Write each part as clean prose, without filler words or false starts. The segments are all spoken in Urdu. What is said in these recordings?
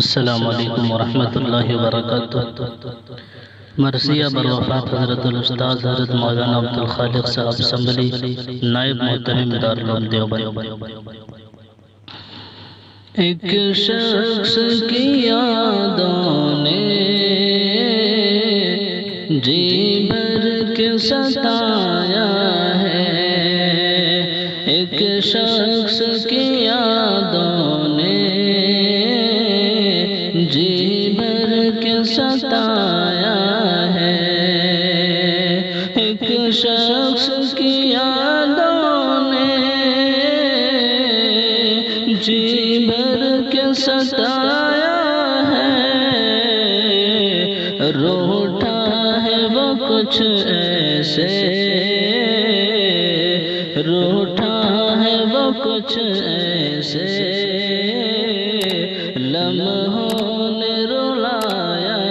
السلام علیکم ورحمۃ اللہ وبرکاتہ۔ مرثیہ بروفات حضرت الاستاذ حضرت مولانا عبدالخالق صاحب اسمبلی، نائب محترم دارالعلوم دیوبند۔ ایک شخص کی یادوں نے جی بھر کے ستایا ہے، ایک شخص کی یادوں نے جی بھر کے ستایا ہے، ایک شخص کی یادوں نے جی بھر کے ستایا ہے، رو اٹھا ہے وہ کچھ ایسے، رو اٹھا ہے وہ کچھ ایسے، لمحوں نے رلایا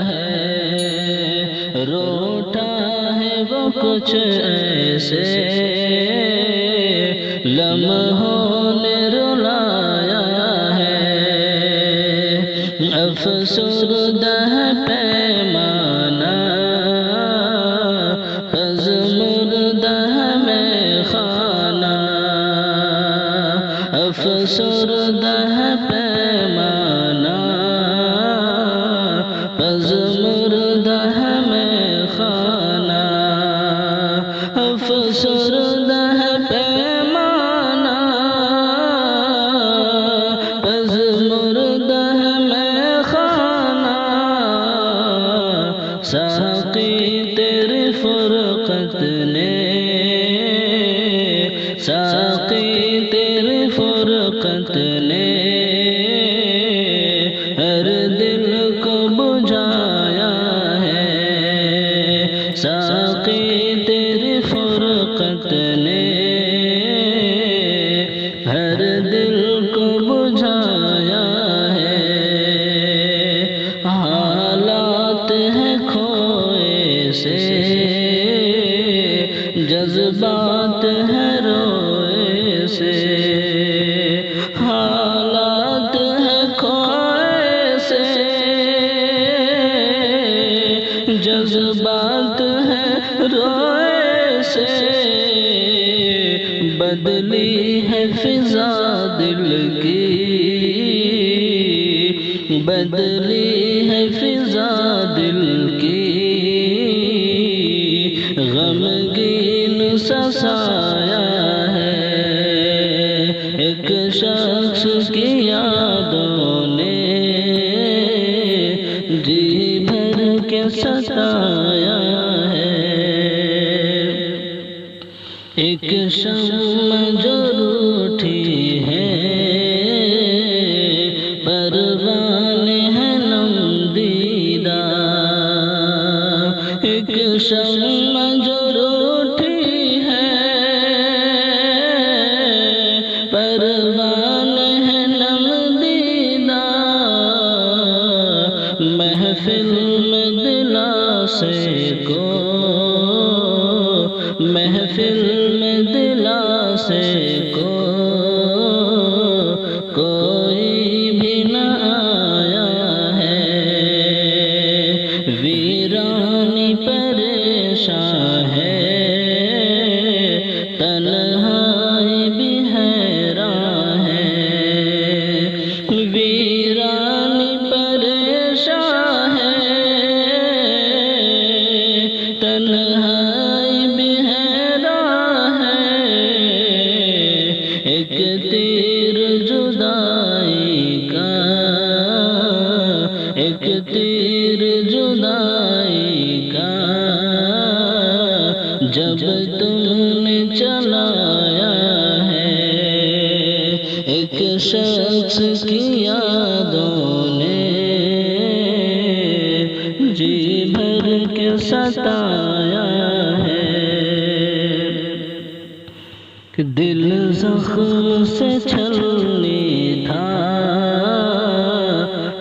ہے، رو اٹھا ہے وہ کچھ ایسے، لمحوں نے رلایا ہے، افسردہ ہے پیمانہ، پژمردہ ہے میخانہ، افسردہ ہے پیمانہ، پژمردہ ہے میخانہ، افسردہ ہے پیمانہ، پژمردہ ہے میخانہ، ساقی تیری فرقت نے، ساقی تیری فرقت نے ہر دل کو بجھایا ہے، ساقی تیری فرقت نے ہر دل کو بجھایا ہے، حالات ہیں کھوئے سے، جذبات ہیں روئے سے، حالات ہیں کھوئے سے، جذبات ہیں روئے سے، بدلی ہے فضا دل کی، بدلی ہے فضا دل کی، غمگین سا سایہ ہے، ایک شخص کی یادوں نے جی بھر کے ستایا ہے، ایک شمع جو روٹھی ہے، پروانے ہیں نم دیدہ، ایک شمع جو روٹھی ہے، پروانے ہیں نم دیدہ، محفل میں دلاسے کو، محفل میں دلاسے کو کوئی بھی نہ آیا ہے، ویرانی پریشان ہے، تنہائی بھی حیران ہے، ویرانی پریشان ہے، تنہائی بھی حیران ہے، ایک تیر جدائی کا، ایک تیر جدائی کا، جب تم نے چلایا ہے، ایک شخص کی یادوں نے جی بھر کے ستایا ہے، کہ دل زخم سے چھلنی تھا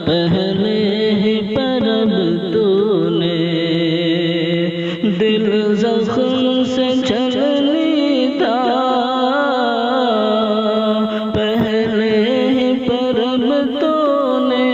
پہلے ہی پر اب تو نے، دل زخم سے چھلنی تھا پہلے ہی پر اب تو نے،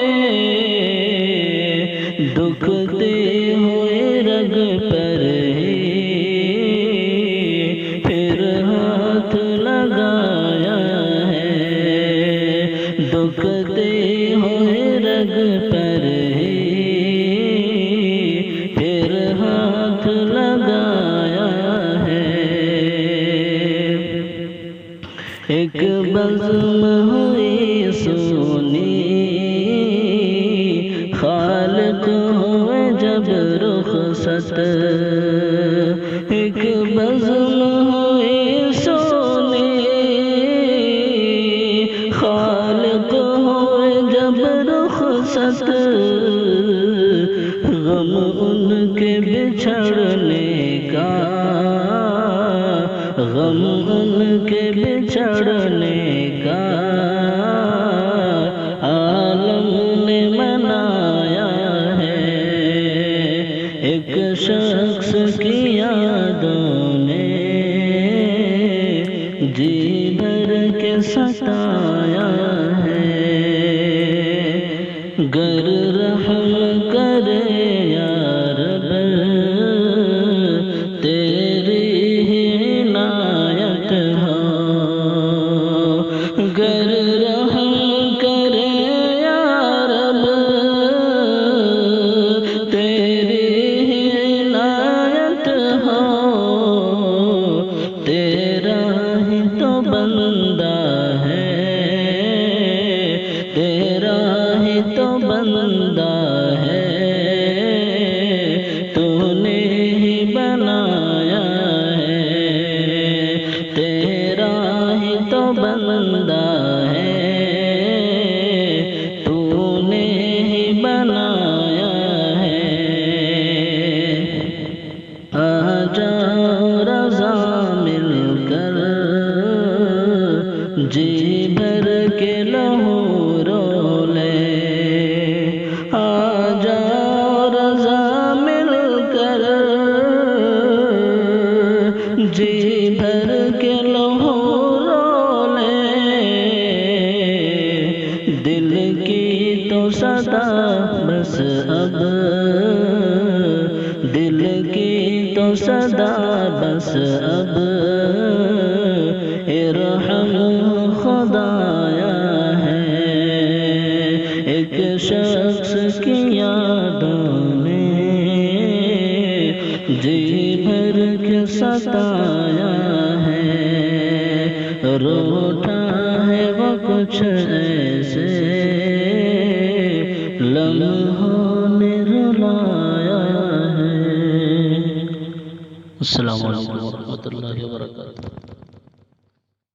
ایک بزم ہوئی سونی خالق ہوئے جب رخصت، ایک بزم ہوئی سونی خالق ہوئے جب رخصت، غم ان کے بچھڑنے کا، غم ان کے بچھڑنے کا عالم نے منایا ہے، ایک شخص کی یادوں نے جی بھر کے ستایا ہے، گر رحم کرے یا رب تیری ہی عنایت ہو، گر رحم کرے یا رب تیری ہی عنایت ہو، تیرا ہی تو بندہ ہے، تیرا ہی تو بندہ ہے، تو نے ہی بنایا ہے، تیرا ہی تو بندہ ہے، تو نے ہی بنایا ہے، آ جاؤ رضا مل کر جی بھر کے لہو رو لے، آ جاؤ رضا مل کر جی بھر کے لہو رو لے، دل کی تو صدا بس اب، دل کی تو صدا بس اب، ارحم خدایا ہے، ایک شخص کی یادوں نے جی بھر کے ستایا ہے، روٹا ہے وہ کچھ ایسے لمحوں نے رلایا ہے۔ السلام علیکم ورحمۃ اللہ وبرکاتہ۔